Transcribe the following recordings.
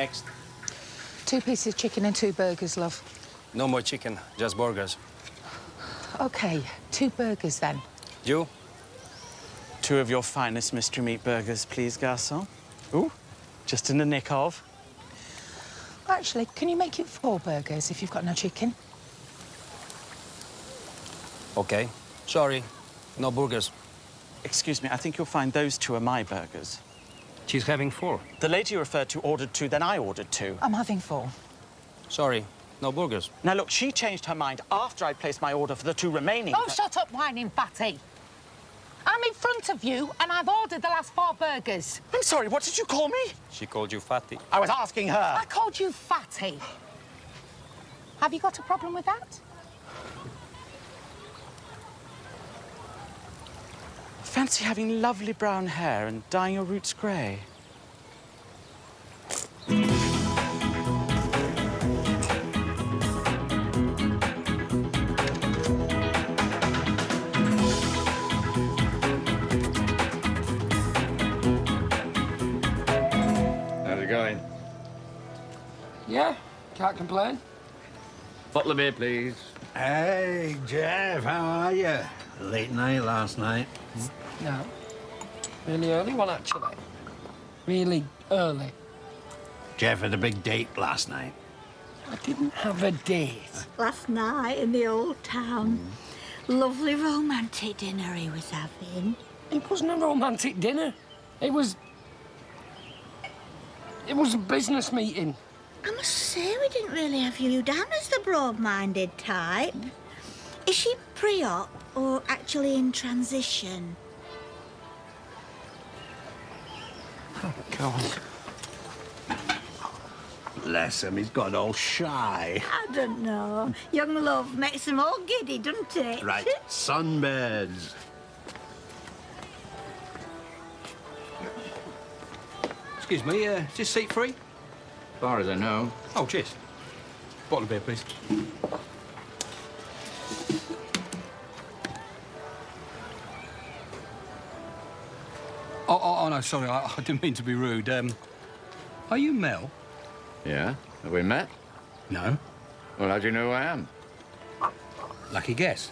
Next. 2 pieces of chicken and 2 burgers, love. No more chicken, just burgers. OK, 2 burgers, then. You? 2 of your finest mystery meat burgers, please, garçon. Ooh, just in the nick of. Actually, can you make it 4 burgers if you've got no chicken? OK. Sorry, no burgers. Excuse me, I think you'll find those 2 are my burgers. She's having 4. The lady you referred to ordered 2, then I ordered 2. I'm having 4. Sorry, no burgers. Now, look, she changed her mind after I placed my order for the 2 remaining. Oh, shut up, whining fatty. I'm in front of you, and I've ordered the last 4 burgers. I'm sorry, what did you call me? She called you fatty. I was asking her. I called you fatty. Have you got a problem with that? Fancy having lovely brown hair and dyeing your roots grey. How's it going? Yeah, can't complain. Bottle of beer, please. Hey, Jeff, how are you? Late night last night. No. Really early one, actually. Really early. Jeff had a big date last night. I didn't have a date. Last night in the old town. Lovely romantic dinner he was having. It wasn't a romantic dinner. It was a business meeting. I must say, we didn't really have you down as the broad-minded type. Is she pre-op or actually in transition? Oh, God. Bless him, he's got all shy. I don't know. Young love makes them all giddy, doesn't it? Right, sunbeds. Excuse me, is this seat free? As far as I know. Oh, cheers. Bottle of beer, please. Oh, no, sorry, I didn't mean to be rude. Are you Mel? Yeah? Have we met? No. Well, how do you know who I am? Lucky guess.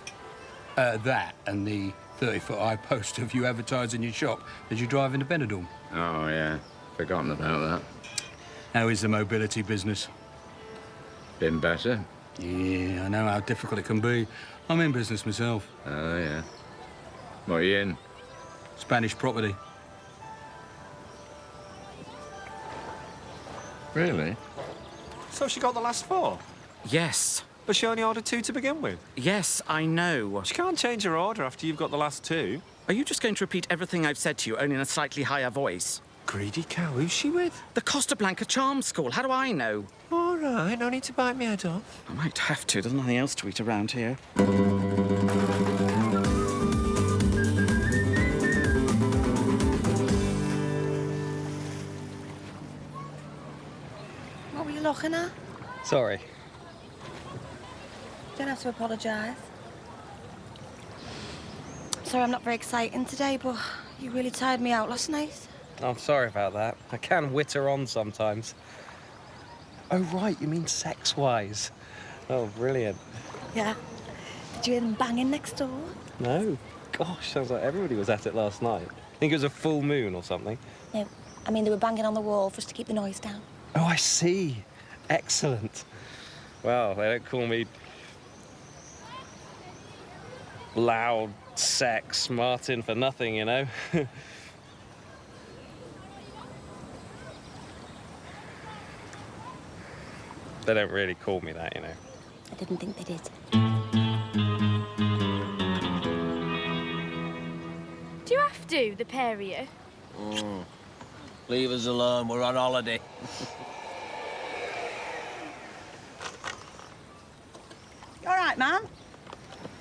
That and the 30-foot high poster of you advertising your shop as you drive into Benidorm. Oh, yeah. Forgotten about that. How is the mobility business? Been better? Yeah, I know how difficult it can be. I'm in business myself. Oh, yeah. What are you in? Spanish property. Really? So she got the last 4? Yes. But she only ordered 2 to begin with. Yes, I know. She can't change her order after you've got the last 2. Are you just going to repeat everything I've said to you, only in a slightly higher voice? Greedy cow, who's she with? The Costa Blanca Charm School. How do I know? All right, no need to bite me head off. I might have to. There's nothing else to eat around here. What were you looking at? Sorry. Don't have to apologise. Sorry, I'm not very exciting today, but you really tired me out last night. I'm sorry about that. I can witter on sometimes. Oh, right, you mean sex-wise. Oh, brilliant. Yeah. Did you hear them banging next door? No. Gosh, sounds like everybody was at it last night. I think it was a full moon or something. No. I mean, they were banging on the wall for us to keep the noise down. Oh, I see. Excellent. Well, they don't call me loud sex Martin for nothing, you know. They don't really call me that, you know. I didn't think they did. Do you have to, the pair of you? Leave us alone, we're on holiday. You all right, Mum?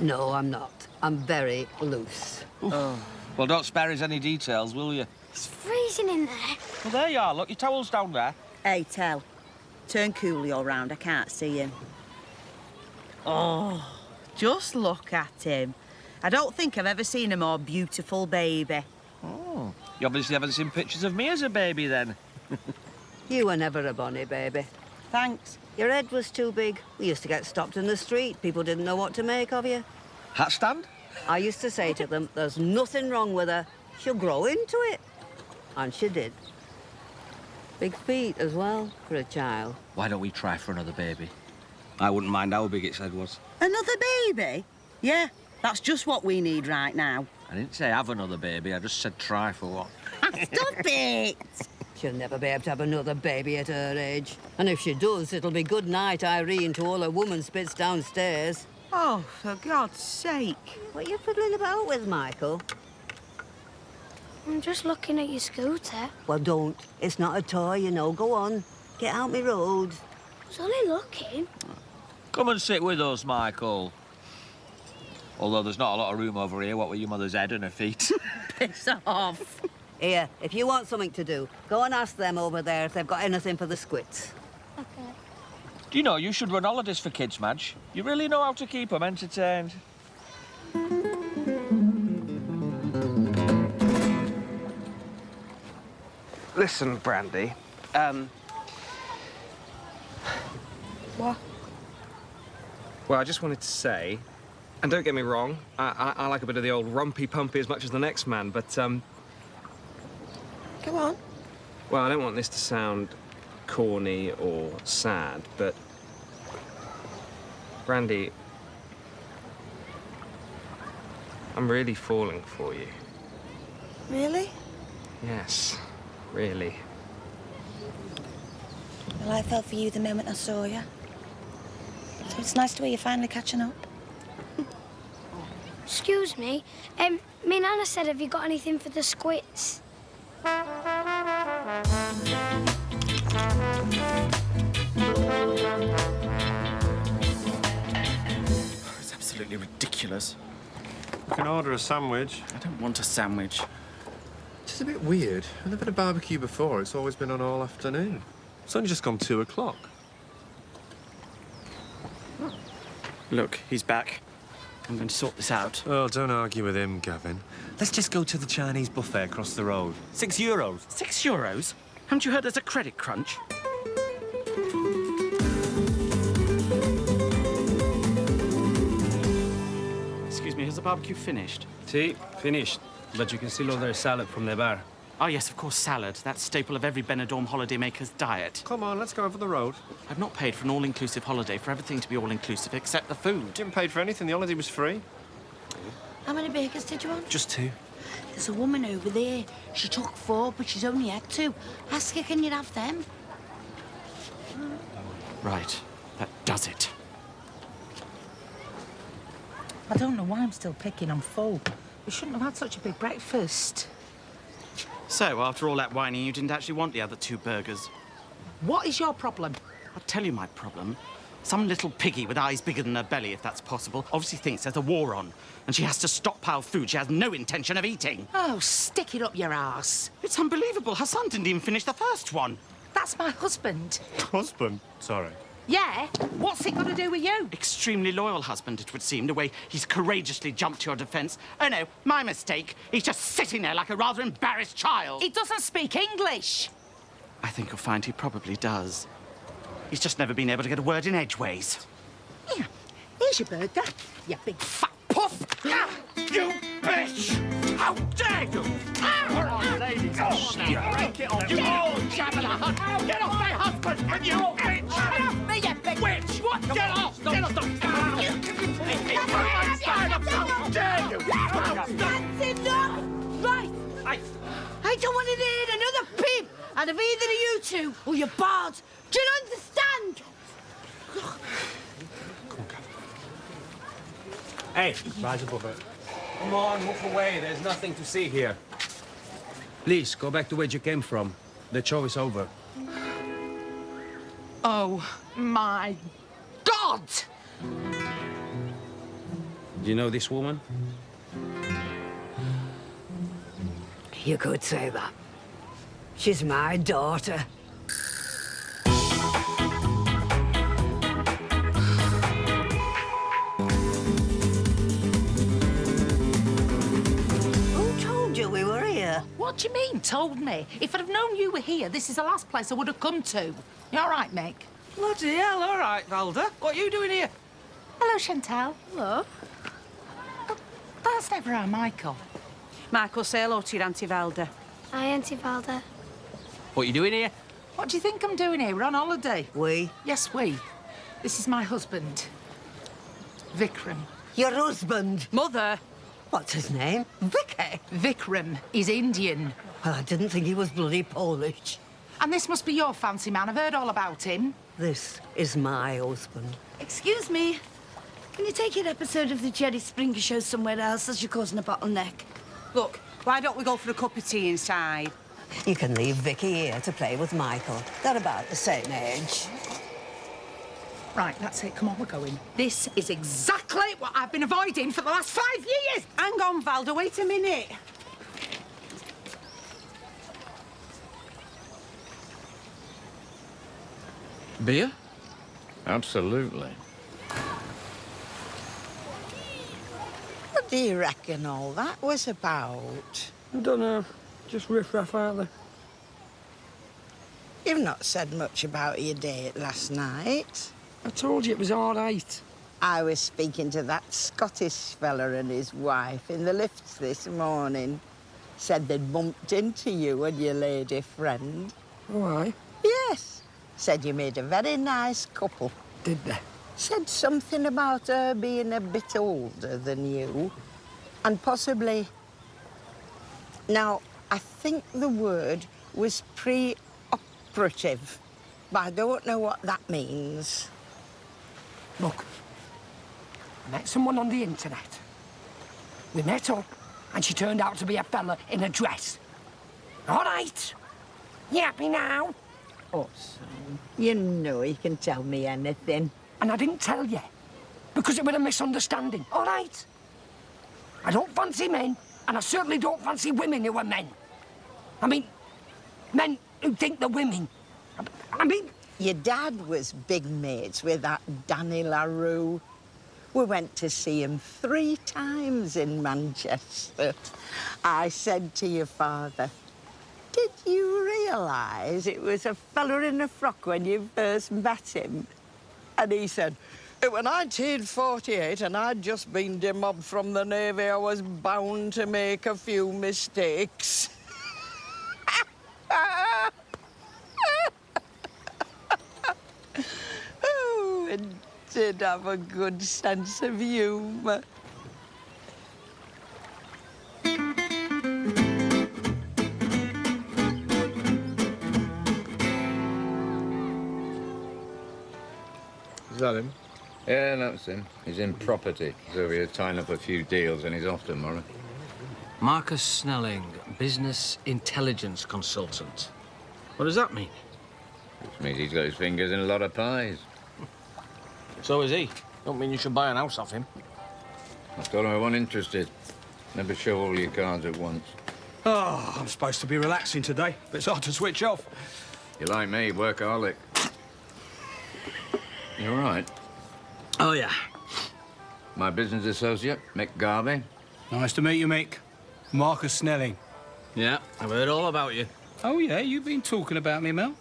No, I'm not. I'm very loose. Oh. Well, don't spare us any details, will you? It's freezing in there. Well, there you are. Look, your towel's down there. Hey, Tell. Turn coolly all round. I can't see him. Oh, just look at him. I don't think I've ever seen a more beautiful baby. Oh. You obviously haven't seen pictures of me as a baby, then. You were never a bonny baby. Thanks. Your head was too big. We used to get stopped in the street. People didn't know what to make of you. Hat stand? I used to say to them, there's nothing wrong with her. She'll grow into it. And she did. Big feet as well, for a child. Why don't we try for another baby? I wouldn't mind how big its head was. Another baby? Yeah, that's just what we need right now. I didn't say have another baby, I just said try for one. Stop it! She'll never be able to have another baby at her age. And if she does, it'll be good night, Irene, to all her woman spits downstairs. Oh, for God's sake. What are you fiddling about with, Michael? I'm just looking at your scooter. Well, don't. It's not a toy, you know. Go on. Get out me road. I was only looking. Come and sit with us, Michael. Although there's not a lot of room over here, what with your mother's head and her feet. Piss off. Here, if you want something to do, go and ask them over there if they've got anything for the squits. Okay. Do you know, you should run holidays for kids, Madge. You really know how to keep them entertained. Listen, Brandy. What? Well, I just wanted to say, and don't get me wrong, I like a bit of the old rumpy-pumpy as much as the next man, but, Go on. well, I don't want this to sound corny or sad, but... Brandy, I'm really falling for you. Really? Yes, really. Well, I fell for you the moment I saw you. So it's nice to hear you're finally catching up. Excuse me. Me Nana said, have you got anything for the squits? It's absolutely ridiculous. You can order a sandwich. I don't want a sandwich. It's just a bit weird. I've never had a barbecue before. It's always been on all afternoon. It's only just gone 2 o'clock. Look, he's back. I'm going to sort this out. Oh, don't argue with him, Gavin. Let's just go to the Chinese buffet across the road. €6. €6? Haven't you heard there's a credit crunch? Excuse me, has the barbecue finished? See, finished. But you can still order salad from the bar. Oh, yes, of course, salad. That staple of every Benidorm holidaymaker's diet. Come on, let's go over the road. I've not paid for an all-inclusive holiday for everything to be all-inclusive except the food. Didn't pay for anything. The holiday was free. How many burgers did you want? Just 2. There's a woman over there. She took 4, but she's only had 2. Ask her, can you have them? Right, that does it. I don't know why I'm still picking on full. We shouldn't have had such a big breakfast. So, after all that whining, you didn't actually want the other 2 burgers? What is your problem? I'll tell you my problem. Some little piggy with eyes bigger than her belly, if that's possible, obviously thinks there's a war on, and she has to stockpile food she has no intention of eating. Oh, stick it up your arse. It's unbelievable. Her son didn't even finish the first one. That's my husband. Husband? Sorry. Yeah? What's it got to do with you? Extremely loyal husband, it would seem, the way he's courageously jumped to your defence. Oh, no, my mistake. He's just sitting there like a rather embarrassed child. He doesn't speak English. I think you'll find he probably does. He's just never been able to get a word in edgeways. Here, here's your burger, you big fat puff. You bitch! How dare you! Come on, ladies. Break it off. You all jabber the husband. Get off my husband, and you bitch! Get off me, you big Witch! What? Get off! Get off! How dare you! That's enough! Right. I don't want to hear another peep out of either of you two, or you're barred. Do you understand? Hey, rise above it. Come on, move away. There's nothing to see here. Please, go back to where you came from. The show is over. Oh, my God! Do you know this woman? You could say that. She's my daughter. Who told you we were here. What do you mean, told me? If I'd have known you were here, this is the last place I would have come to. You all right, Mick? Bloody hell, all right, Valda. What are you doing here? Hello, Chantal. Hello. Oh, that's never our Michael. Michael, say hello to your Auntie Valda. Hi, Auntie Valda. What are you doing here? What do you think I'm doing here? We're on holiday. We? Yes, we. This is my husband, Vikram. Your husband? Mother. What's his name? Vicky? Vikram is Indian. Well, I didn't think he was bloody Polish. And this must be your fancy man. I've heard all about him. This is my husband. Excuse me. Can you take your episode of the Jerry Springer show somewhere else as you're causing a bottleneck? Look, why don't we go for a cup of tea inside? You can leave Vicky here to play with Michael. They're about the same age. Right, that's it. Come on, we're going. This is exactly what I've been avoiding for the last 5 years. Hang on, Valda, wait a minute. Beer? Absolutely. What do you reckon all that was about? I don't know. Just riff-raff, aren't they? You've not said much about your date last night. I told you it was all right. I was speaking to that Scottish fella and his wife in the lifts this morning. Said they'd bumped into you and your lady friend. Why? Yes. Said you made a very nice couple. Did they? Said something about her being a bit older than you. And possibly... Now, I think the word was pre-operative. But I don't know what that means. Look, I met someone on the internet. We met up, and she turned out to be a fella in a dress. All right. You happy now? Oh, son, you know you can tell me anything. And I didn't tell you, because it was a misunderstanding, all right? I don't fancy men, and I certainly don't fancy women who are men. I mean, men who think they're women. I mean... Your dad was big mates with that Danny LaRue. We went to see him 3 times in Manchester. I said to your father, did you realise it was a fella in a frock when you first met him? And he said, it was 1948 and I'd just been demobbed from the Navy. I was bound to make a few mistakes. Oh, it did have a good sense of humour. Is that him? Yeah, that's him. He's in property. He's over here tying up a few deals and he's off tomorrow. Marcus Snelling, business intelligence consultant. What does that mean? Which means he's got his fingers in a lot of pies. So is he. Don't mean you should buy an house off him. I told him I wasn't interested. Never show all your cards at once. Oh, I'm supposed to be relaxing today, but it's hard to switch off. You're like me, workaholic. You all right? Oh, yeah. My business associate, Mick Garvey. Nice to meet you, Mick. Marcus Snelling. Yeah, I've heard all about you. Oh, yeah? You've been talking about me, Mel?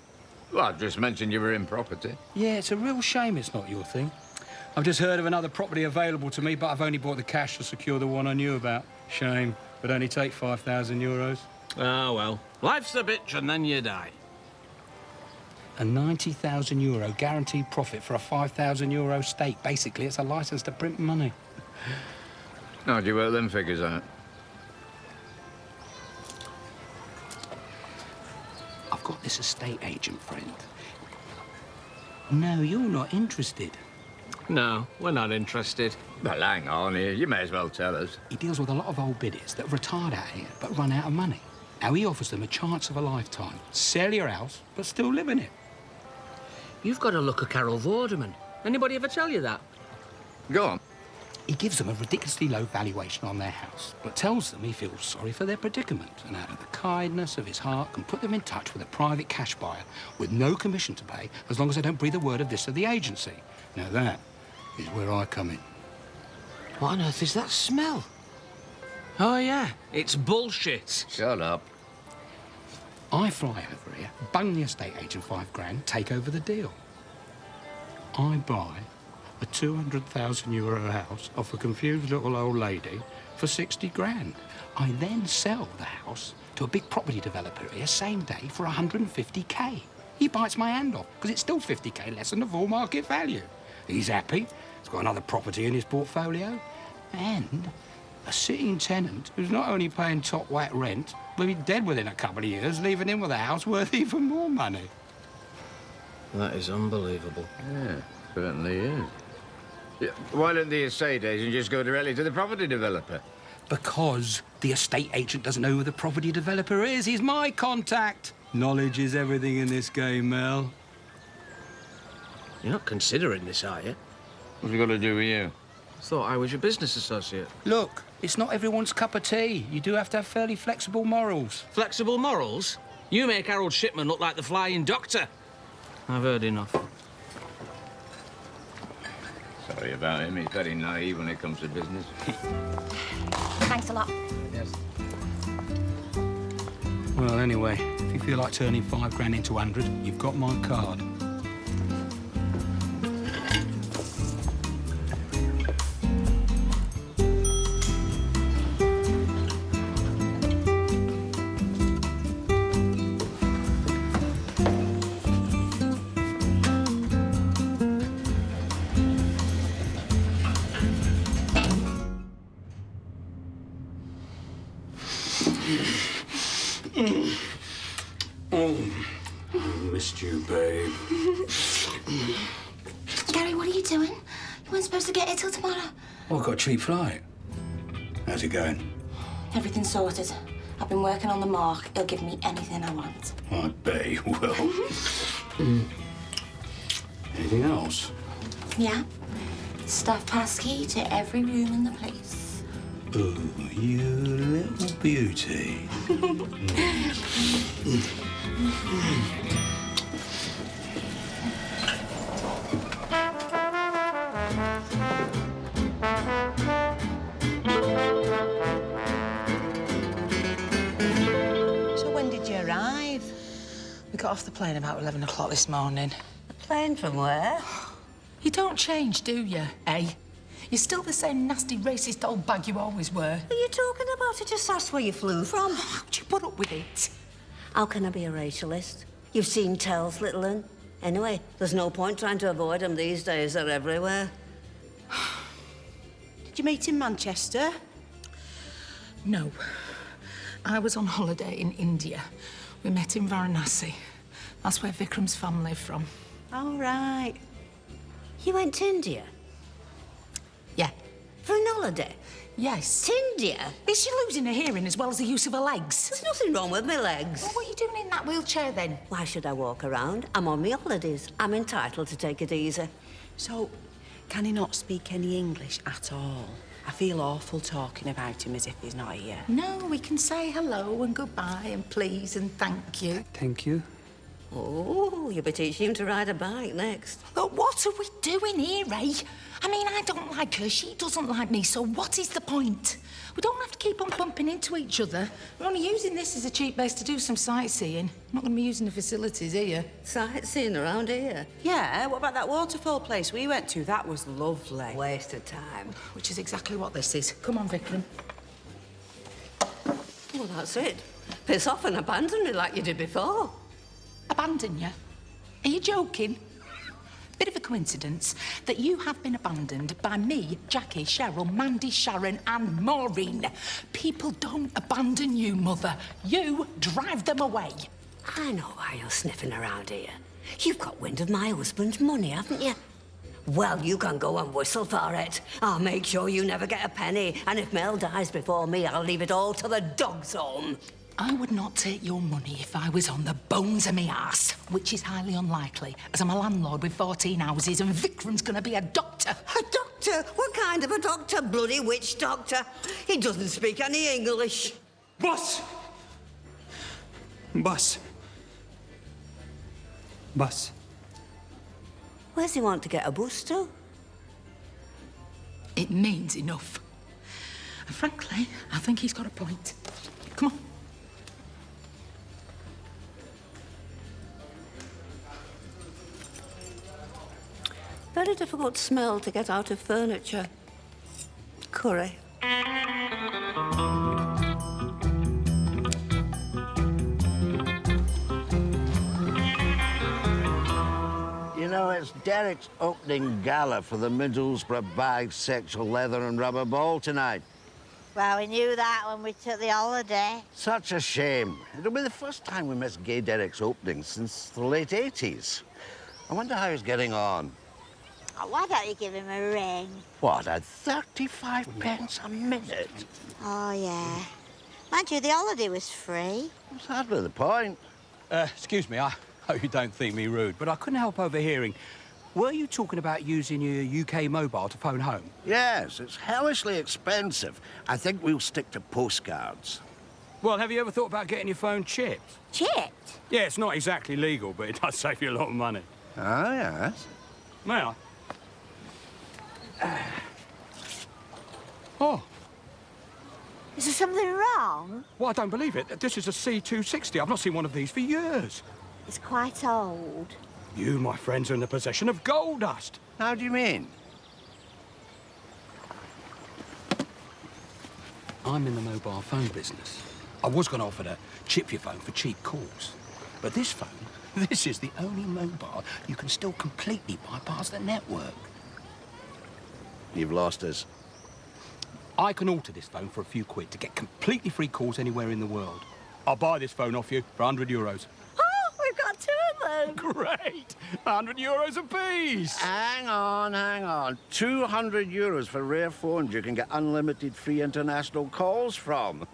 Well, I just mentioned you were in property. Yeah, it's a real shame it's not your thing. I've just heard of another property available to me, but I've only bought the cash to secure the one I knew about. Shame. Would only take 5,000 euros. Ah, well. Life's a bitch and then you die. A 90,000 euro guaranteed profit for a 5,000 euro stake. Basically, it's a license to print money. How'd you work them figures out? I've got this estate agent friend. No, you're not interested. No, we're not interested. Well, hang on here. You may as well tell us. He deals with a lot of old biddies that have retired out here but run out of money. Now, he offers them a chance of a lifetime. Sell your house, but still live in it. You've got to look at Carol Vorderman. Anybody ever tell you that? Go on. He gives them a ridiculously low valuation on their house, but tells them he feels sorry for their predicament and out of the kindness of his heart can put them in touch with a private cash buyer with no commission to pay as long as they don't breathe a word of this to the agency. Now, that is where I come in. What on earth is that smell? Oh, yeah, it's bullshit. Shut up. I fly over here, bung the estate agent £5 grand, take over the deal. I buy a €200,000 house off a confused little old lady for 60 grand. I then sell the house to a big property developer here same day for 150k. He bites my hand off because it's still 50k less than the full market value. He's happy. He's got another property in his portfolio. And a sitting tenant who's not only paying top whack rent, but be dead within a couple of years, leaving him with a house worth even more money. That is unbelievable. Yeah, certainly is. Yeah, why don't the estate agent just go directly to the property developer? Because the estate agent doesn't know who the property developer is. He's my contact. Knowledge is everything in this game, Mel. You're not considering this, are you? What's it got to do with you? Thought I was your business associate. Look, it's not everyone's cup of tea. You do have to have fairly flexible morals. Flexible morals? You make Harold Shipman look like the Flying Doctor. I've heard enough. Sorry about him. He's very naive when it comes to business. Thanks a lot. Yes. Well, anyway, if you feel like turning £5 into 100, you've got my card. Oh, I missed you, babe. Gary, what are you doing? You weren't supposed to get here till tomorrow. Oh, I got a cheap flight. How's it going? Everything's sorted. I've been working on the mark. He'll give me anything I want. I bet he will. Anything else? Yeah? Staff pass key to every room in the place. Oh, you little beauty. So when did you arrive? We got off the plane about 11 o'clock this morning. A plane from where? You don't change, do you, eh? You're still the same nasty, racist old bag you always were. Are you talking about? I just asked where you flew from. How'd you put up with it? How can I be a racialist? You've seen tells, little un. Anyway, there's no point trying to avoid them these days. They're everywhere. Did you meet in Manchester? No. I was on holiday in India. We met in Varanasi. That's where Vikram's family are from. All right. You went to India? Yeah. For an holiday? Yes. To India? Is she losing her hearing as well as the use of her legs? There's nothing wrong with my legs. Well, what are you doing in that wheelchair, then? Why should I walk around? I'm on my holidays. I'm entitled to take it easy. So, can he not speak any English at all? I feel awful talking about him as if he's not here. No, we can say hello and goodbye and please and thank you. Thank you. Oh, you'll be teaching him to ride a bike next. Look, what are we doing here, eh? I mean, I don't like her, she doesn't like me, so what is the point? We don't have to keep on bumping into each other. We're only using this as a cheap base to do some sightseeing. I'm not going to be using the facilities here. Sightseeing around here? Yeah, what about that waterfall place we went to? That was lovely. Waste of time. Which is exactly what this is. Come on, Vikram. Well, that's it. Piss off and abandon me like you did before. Abandon you? Are you joking? Bit of a coincidence that you have been abandoned by me, Jackie, Cheryl, Mandy, Sharon and Maureen. People don't abandon you, Mother. You drive them away. I know why you're sniffing around here. You've got wind of my husband's money, haven't you? Well, you can go and whistle for it. I'll make sure you never get a penny. And if Mel dies before me, I'll leave it all to the dog's home. I would not take your money if I was on the bones of me arse, which is highly unlikely, as I'm a landlord with 14 houses and Vikram's gonna be a doctor. A doctor? What kind of a doctor? Bloody witch doctor? He doesn't speak any English. Boss! Boss. Boss. Where's he want to get a bus to? It means enough. And frankly, I think he's got a point. Come on. Very difficult smell to get out of furniture. Curry. You know, it's Derek's opening gala for the Middlesbrough Bisexual Leather and Rubber Ball tonight. Well, we knew that when we took the holiday. Such a shame. It'll be the first time we miss Gay Derek's opening since the late 80s. I wonder how he's getting on. Oh, why don't you give him a ring? What, at 35 pence a minute? Oh, yeah. Mind you, the holiday was free. That's hardly the point. Excuse me, I hope you don't think me rude, but I couldn't help overhearing. Were you talking about using your UK mobile to phone home? Yes, it's hellishly expensive. I think we'll stick to postcards. Well, have you ever thought about getting your phone chipped? Chipped? Yeah, it's not exactly legal, but it does save you a lot of money. Ah, yes. May I? Oh. Is there something wrong? Well, I don't believe it. This is a C260. I've not seen one of these for years. It's quite old. You, my friends, are in the possession of gold dust. How do you mean? I'm in the mobile phone business. I was going to offer to chip your phone for cheap calls. But this phone, this is the only mobile you can still completely bypass the network. You've lost us. I can alter this phone for a few quid to get completely free calls anywhere in the world. I'll buy this phone off you for €100. Oh, we've got two of them. Great! €100 apiece. Hang on. 200 euros for rare phones you can get unlimited free international calls from.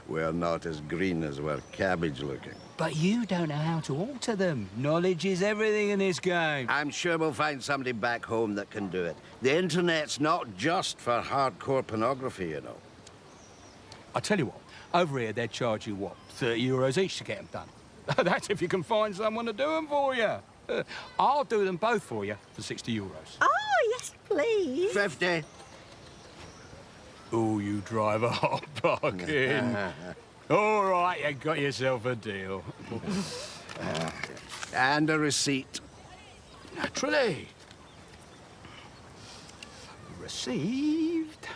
We're not as green as we're cabbage looking. But you don't know how to alter them. Knowledge is everything in this game. I'm sure we'll find somebody back home that can do it. The internet's not just for hardcore pornography, you know. I tell you what, over here they'd charge you, what, €30 each to get them done. That's if you can find someone to do them for you. I'll do them both for you for €60. Oh, yes, please. 50. Oh, you drive a hot bargain. All right, you got yourself a deal. And a receipt. Naturally. Received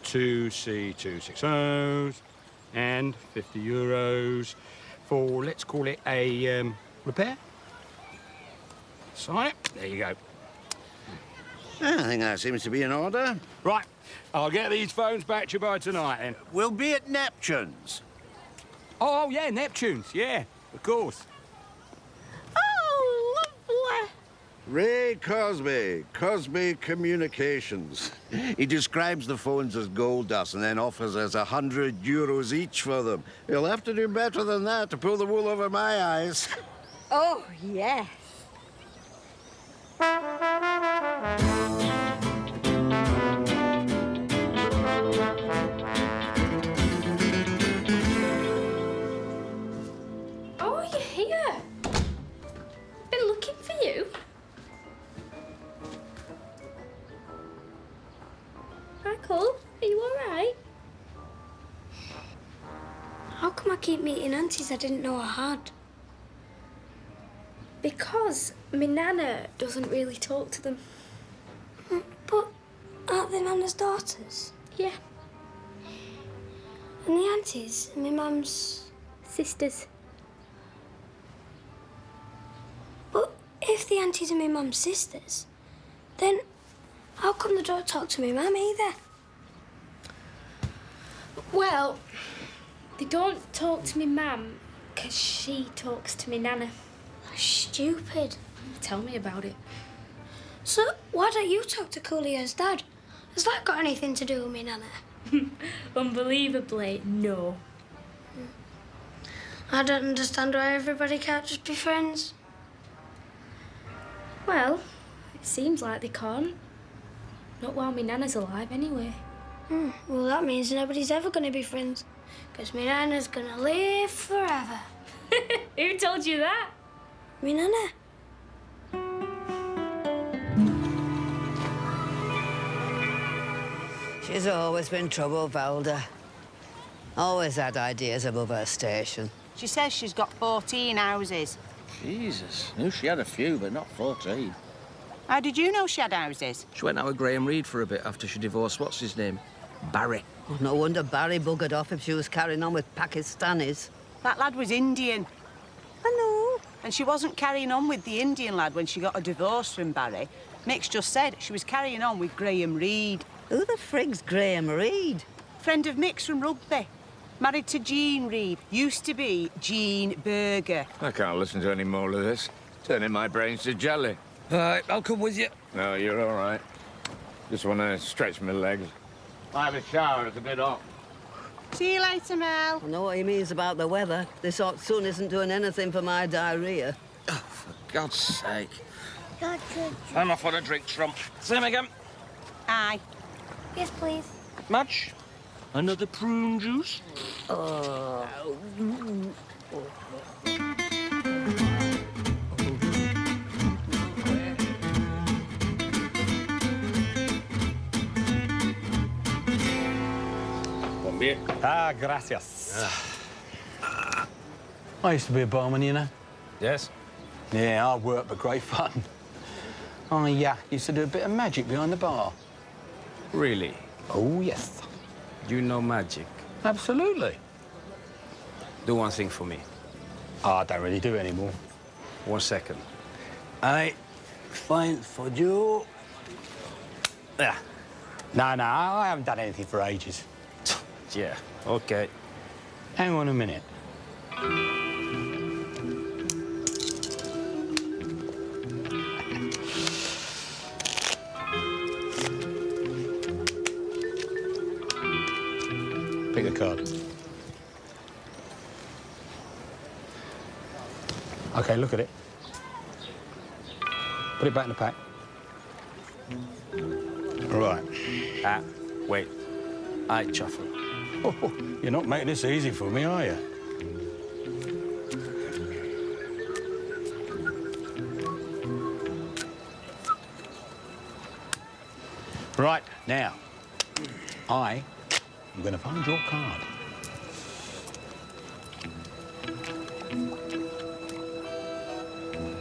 2 C260s and €50 for, let's call it a repair. Sign it. There you go. I think that seems to be in order. Right. I'll get these phones back to you by tonight, then. We'll be at Neptune's. Oh, yeah, Neptune's. Yeah, of course. Oh, lovely. Ray Cosby Communications. He describes the phones as gold dust and then offers us €100 each for them. You'll have to do better than that to pull the wool over my eyes. Oh, yes. Oh, you're here. Been looking for you. Michael, are you all right? How come I keep meeting aunties I didn't know I had? Because my nana doesn't really talk to them. But aren't they Nana's daughters? Yeah. And the aunties are my mum's sisters. But if the aunties are my mum's sisters, then how come they don't talk to my mum either? Well, they don't talk to me mum because she talks to me nana. Stupid. Tell me about it. So why don't you talk to Coolio's dad? Has that got anything to do with me nana? Unbelievably, no. I don't understand why everybody can't just be friends. Well, it seems like they can't. Not while my nana's alive, anyway. Well, that means nobody's ever going to be friends, because my nana's going to live forever. Who told you that? Me nana. She She's always been trouble, Velda. Always had ideas above her station. She says she's got 14 houses. Jesus. Knew she had a few, but not 14. How did you know she had houses? She went out with Graham Reed for a bit after she divorced, what's his name? Barry. Oh, no wonder Barry buggered off if she was carrying on with Pakistanis. That lad was Indian. I know. And she wasn't carrying on with the Indian lad when she got a divorce from Barry. Mick's just said she was carrying on with Graham Reed. Who the frig's Graham Reed? Friend of Mick's from rugby. Married to Jean Reed. Used to be Jean Berger. I can't listen to any more of this. Turning my brains to jelly. All right, I'll come with you. No, you're all right. Just want to stretch my legs. I have a shower. It's a bit hot. See you later, Mel. I know what he means about the weather. This hot sun isn't doing anything for my diarrhea. Oh, for God's sake. Gotcha. I'm off on a drink, Trump. Same again. Aye. Yes, please. Madge? Another prune juice? One beer. Ah, gracias. I used to be a barman, you know. Yes? Yeah, hard work, but great fun. I used to do a bit of magic behind the bar. Really? Oh, yes. You know magic? Absolutely. Do one thing for me. I don't really do it anymore. 1 second. I find for you. Yeah. No, I haven't done anything for ages. Yeah, okay. Hang on a minute. Pick a card. OK, look at it. Put it back in the pack. Right. Ah, wait. I shuffle. Oh, you're not making this easy for me, are you? Right, now, I am going to find your card.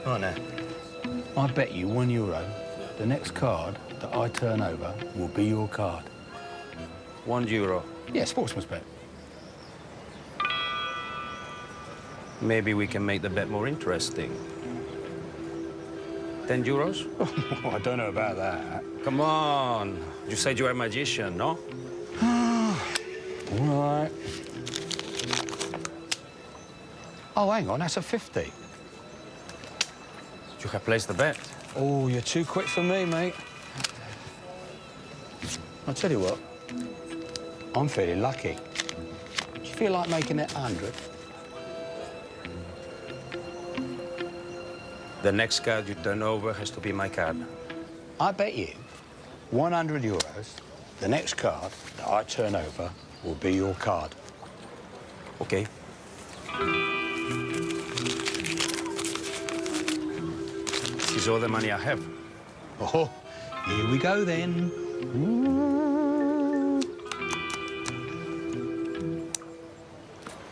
Right now, I bet you €1 the next card that I turn over will be your card. €1. Yeah, sportsman's bet. Maybe we can make the bet more interesting. €10? Oh, I don't know about that. Come on. You said you were a magician, no? All right. Oh, hang on, that's a 50. You have placed the bet. Oh, you're too quick for me, mate. I'll tell you what, I'm feeling lucky. Do you feel like making it 100? The next card you turn over has to be my card. I bet you €100 the next card that I turn over will be your card. Okay. This is all the money I have. Oh, here we go then.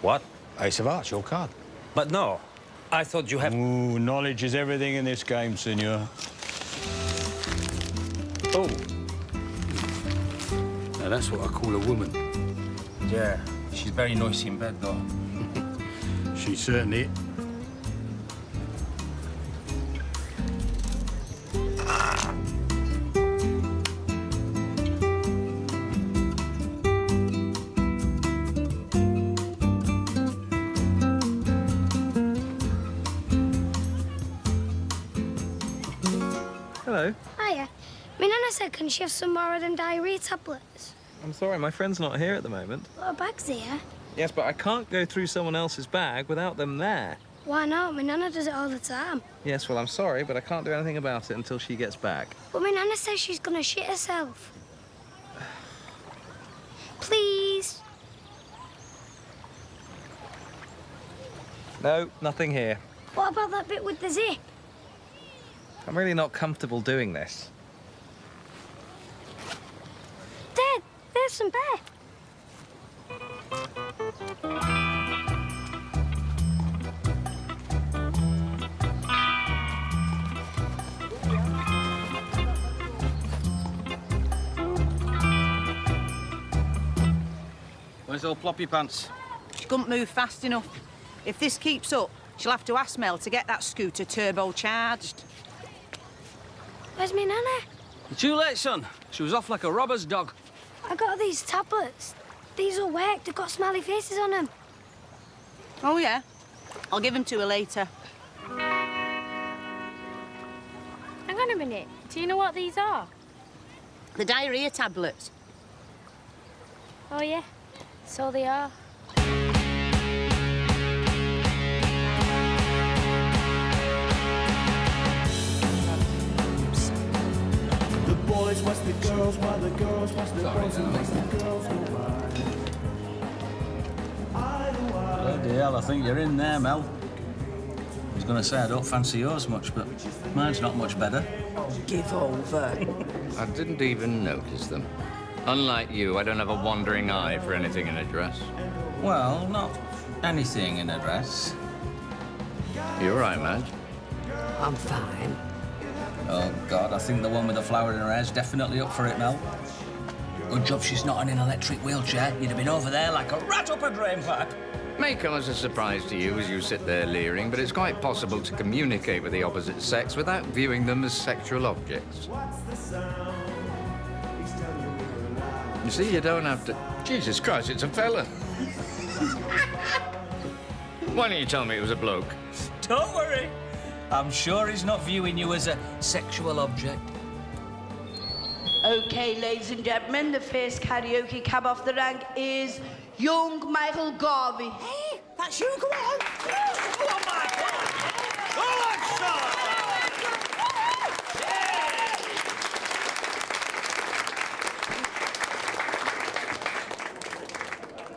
What? Ace of Hearts, your card. But no, I thought you have... Ooh, knowledge is everything in this game, senor. Oh. Now, that's what I call a woman. Yeah, she's very noisy in bed, though. She certainly... Hello. Hiya. My nana said, can she have some more of them diarrhea tablets? I'm sorry, my friend's not here at the moment. Well, her bag's here. Yes, but I can't go through someone else's bag without them there. Why not? My nana does it all the time. Yes, well, I'm sorry, but I can't do anything about it until she gets back. But my nana says she's gonna shit herself. Please. No, nothing here. What about that bit with the zip? I'm really not comfortable doing this. Dad, some bear. Where's old Floppy Pants? She couldn't move fast enough. If this keeps up, she'll have to ask Mel to get that scooter turbocharged. Where's me Nana? You're too late, son. She was off like a robber's dog. I got these tablets. These will work. They've got smiley faces on them. Oh, yeah? I'll give them to her later. Hang on a minute. Do you know what these are? The diarrhea tablets. Oh, yeah. So they are. The boys watch the girls while the girls watch the boys and watch the girls go by. Bloody hell, I think you're in there, Mel. I was going to say I don't fancy yours much, but mine's not much better. Give over. I didn't even notice them. Unlike you, I don't have a wandering eye for anything in a dress. Well, not anything in a dress. You all right, Madge? I'm fine. Oh, God, I think the one with the flower in her hair's definitely up for it, Mel. Good job she's not in an electric wheelchair. You'd have been over there like a rat up a drain pipe. May come as a surprise to you as you sit there leering, but it's quite possible to communicate with the opposite sex without viewing them as sexual objects. You see, you don't have to... Jesus Christ, it's a fella. Why don't you tell me it was a bloke? Don't worry. I'm sure he's not viewing you as a sexual object. OK, ladies and gentlemen, the first karaoke cab off the rank is young Michael Garvey. Hey, that's you, go on. Go on, Michael. Go on, son.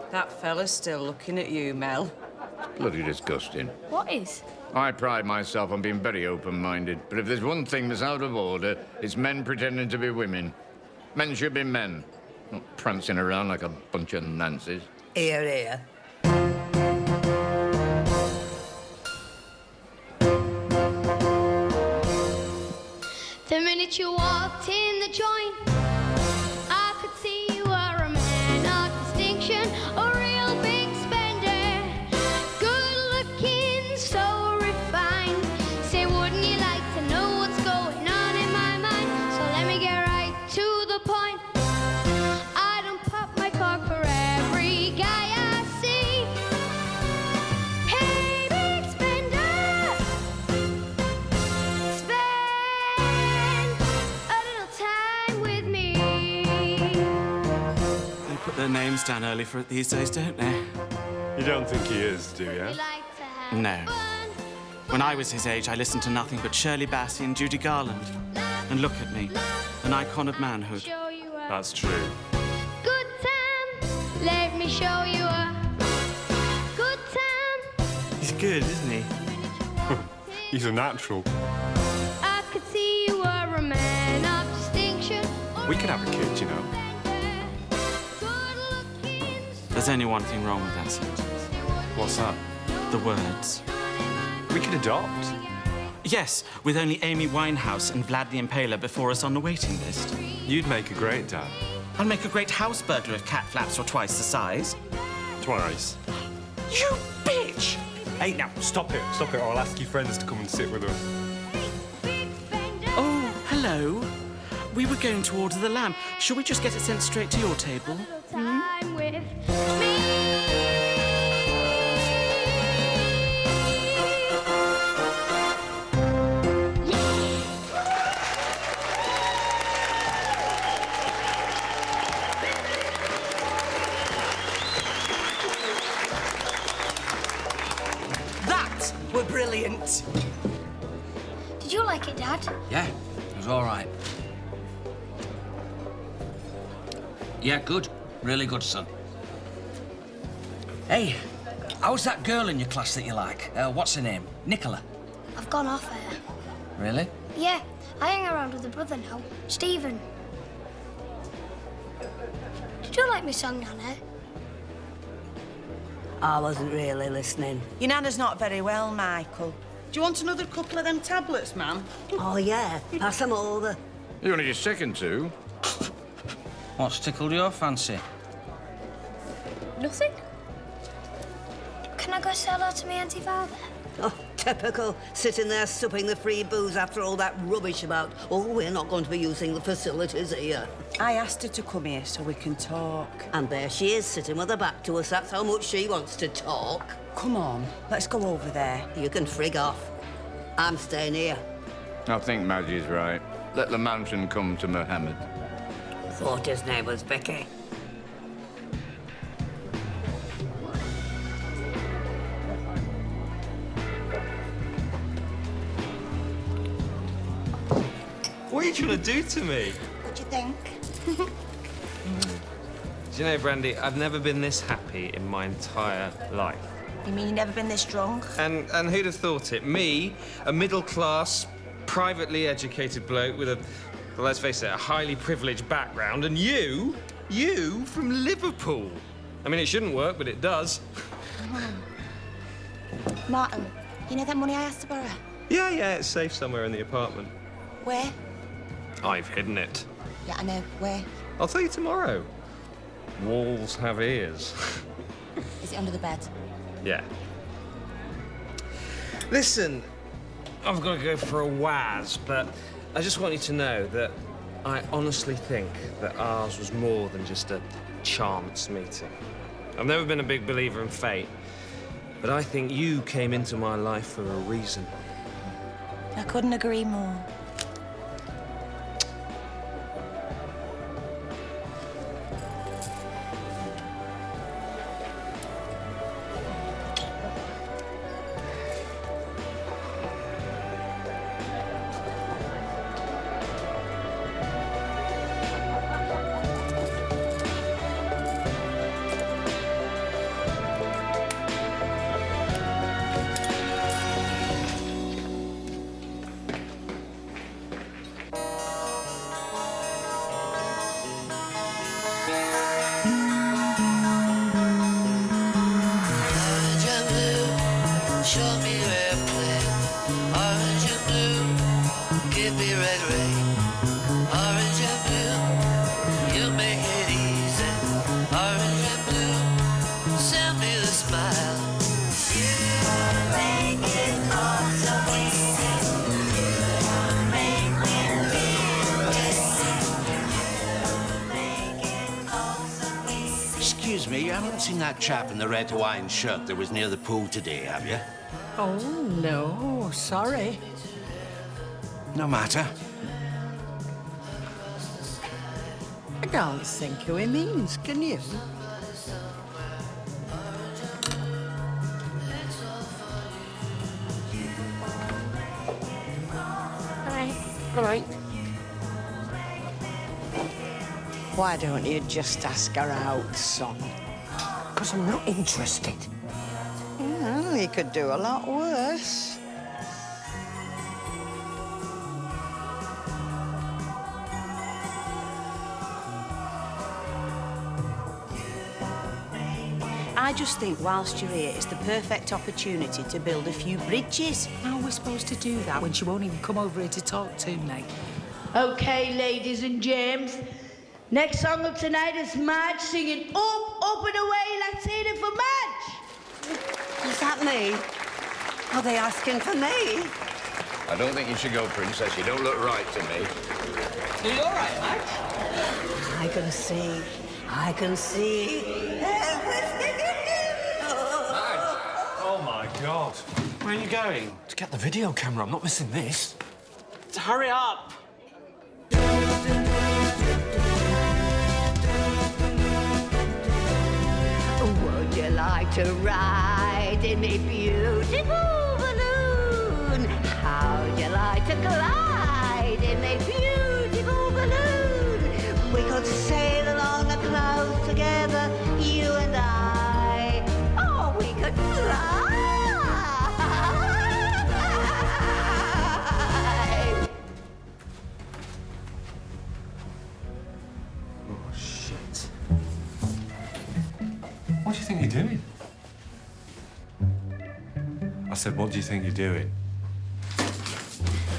That fella's still looking at you, Mel. Bloody disgusting. What is? I pride myself on being very open-minded, but if there's one thing that's out of order, it's men pretending to be women. Men should be men, not prancing around like a bunch of Nancies. Here, here. The minute you walked in the joint, I could see you were a man of distinction, a real big spender. Good looking, so refined. Say, wouldn't you like to know what's going on in my mind? So let me get right to the point. I don't pop my cork for every guy I see. Hey, big spender, spend a little time with me. They put their names down early for it these days, don't they? You don't think he is, do you? No. When I was his age, I listened to nothing but Shirley Bassey and Judy Garland. And look at me, an icon of manhood. That's true. Good time, let me show you a good time. He's good, isn't he? He's a natural. I could see you were a man of distinction. We could have a kid, you know. There's only one thing wrong with that sentence. What's that? The words. We could adopt. Yes, with only Amy Winehouse and Vlad the Impaler before us on the waiting list. You'd make a great dad. I'll make a great house burglar if cat flaps were twice the size. Twice. You bitch! Hey, now, stop it, or I'll ask your friends to come and sit with us. Oh, hello. We were going to order the lamb. Shall we just get it sent straight to your table? Time with me. That were brilliant. Did you like it, Dad? Yeah, it was all right. Yeah, good. Really good, son. Hey, how's that girl in your class that you like? What's her name? Nicola? I've gone off her. Really? Yeah, I hang around with a brother now, Stephen. Did Do you like my song, Nana? I wasn't really listening. Your Nana's not very well, Michael. Do you want another couple of them tablets, ma'am? Oh, yeah. Pass them over. You're only just second to. What's tickled your fancy? Nothing. Can I go say hello to my Auntie Father? Oh, typical. Sitting there supping the free booze after all that rubbish about, oh, we're not going to be using the facilities here. I asked her to come here so we can talk. And there she is, sitting with her back to us. That's how much she wants to talk. Come on, let's go over there. You can frig off. I'm staying here. I think Maggie's right. Let the mountain come to Mohammed. Thought his name was Vicky. What are you trying to do to me? What do you think? Do you know, Brandy, I've never been this happy in my entire life. You mean you've never been this drunk? And who'd have thought it? Me, a middle-class, privately educated bloke with a, well, let's face it, a highly privileged background, and you from Liverpool. I mean, it shouldn't work, but it does. Martin, you know that money I asked to borrow? Yeah, it's safe somewhere in the apartment. Where? I've hidden it. Yeah, I know. Where? I'll tell you tomorrow. Walls have ears. Is it under the bed? Yeah. Listen, I've got to go for a waz, but I just want you to know that I honestly think that ours was more than just a chance meeting. I've never been a big believer in fate, but I think you came into my life for a reason. I couldn't agree more. Excuse me, you haven't seen that chap in the red Hawaiian shirt that was near the pool today, have you? Oh, no, sorry. No matter. I can't think who he means, can you? All right. Why don't you just ask her out, son? Because I'm not interested. Well, you could do a lot worse. I just think whilst you're here, it's the perfect opportunity to build a few bridges. How are we supposed to do that when she won't even come over here to talk to me? Okay, ladies and James. Next song of tonight is Madge singing Up and Away. Let's hear it for Madge. Is that me? Are they asking for me? I don't think you should go, Princess. You don't look right to me. Are you all right, Madge? I can see. I can see everything. Oh, my God. Where are you going? To get the video camera. I'm not missing this. Hurry up! Would you like to ride in a beautiful balloon? How'd you like to glide in a beautiful balloon? We could sail along the clouds together, you and I. Oh, we could fly. Oh, shit. I said, what do you think you're doing?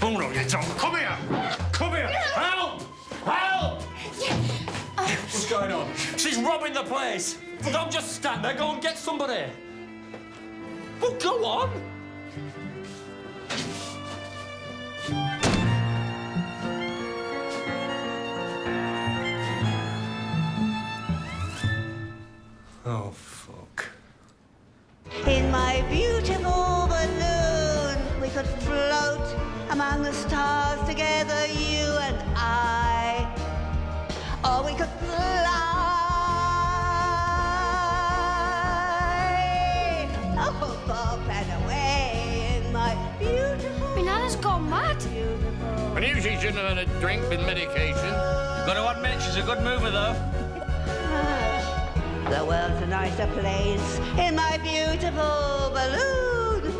Oh, no, you don't. Come here! Come here! Help! Help! What's going on? She's robbing the place. Don't just stand there. Go and get somebody. Well, go on. Oh, fuck. In my beautiful balloon, we could float among the stars together, you and I. Or we could fly up and away in my beautiful... My nana's gone mad. I knew she shouldn't have had a drink with medication. You've got to admit, she's a good mover, though. The world's a nicer place in my beautiful balloon.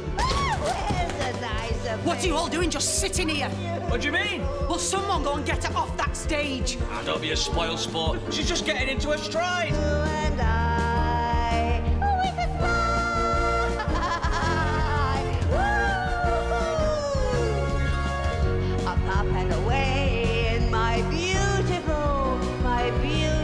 Where's a nicer place? What are you all doing just sitting here? What do you mean? Will someone go and get her off that stage? Ah, don't be a spoil sport. She's just getting into her stride. You and I, we could fly. Woo! Up and away in my beautiful balloon.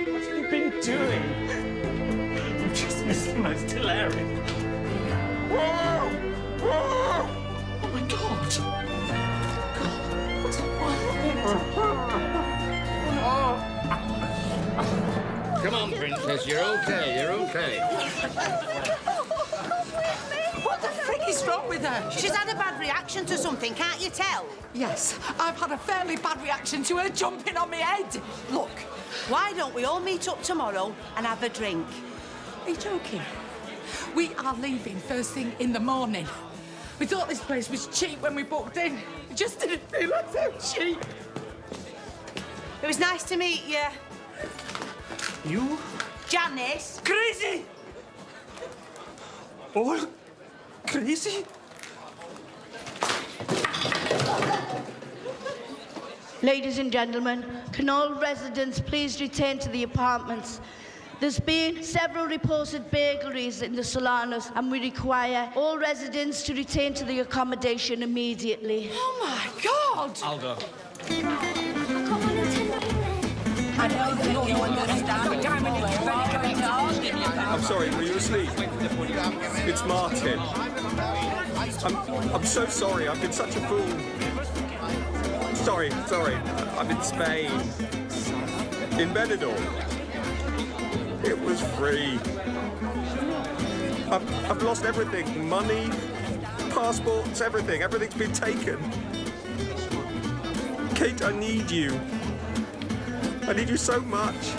What have you been doing? I've just missed the most hilarious. Oh my God! Come on, Princess, you're okay, you're okay. What the frick is wrong with her? She's had a bad reaction to something, can't you tell? Yes, I've had a fairly bad reaction to her jumping on my head. Look, why don't we all meet up tomorrow and have a drink? Are you joking? We are leaving first thing in the morning. We thought this place was cheap when we booked in. It just didn't realise how cheap. It was nice to meet you. You? Janice. Crazy! All crazy? Ladies and gentlemen, can all residents please return to the apartments? There's been several reported burglaries in the Solanas, and we require all residents to return to the accommodation immediately. Oh, my God! I'll go. I know that you understand. I'm sorry, were you asleep? It's Martin. I'm so sorry, I've been such a fool. Sorry, I'm in Spain. In Benidorm. It was free. I've lost everything. Money, passports, everything. Everything's been taken. Kate, I need you. I need you so much.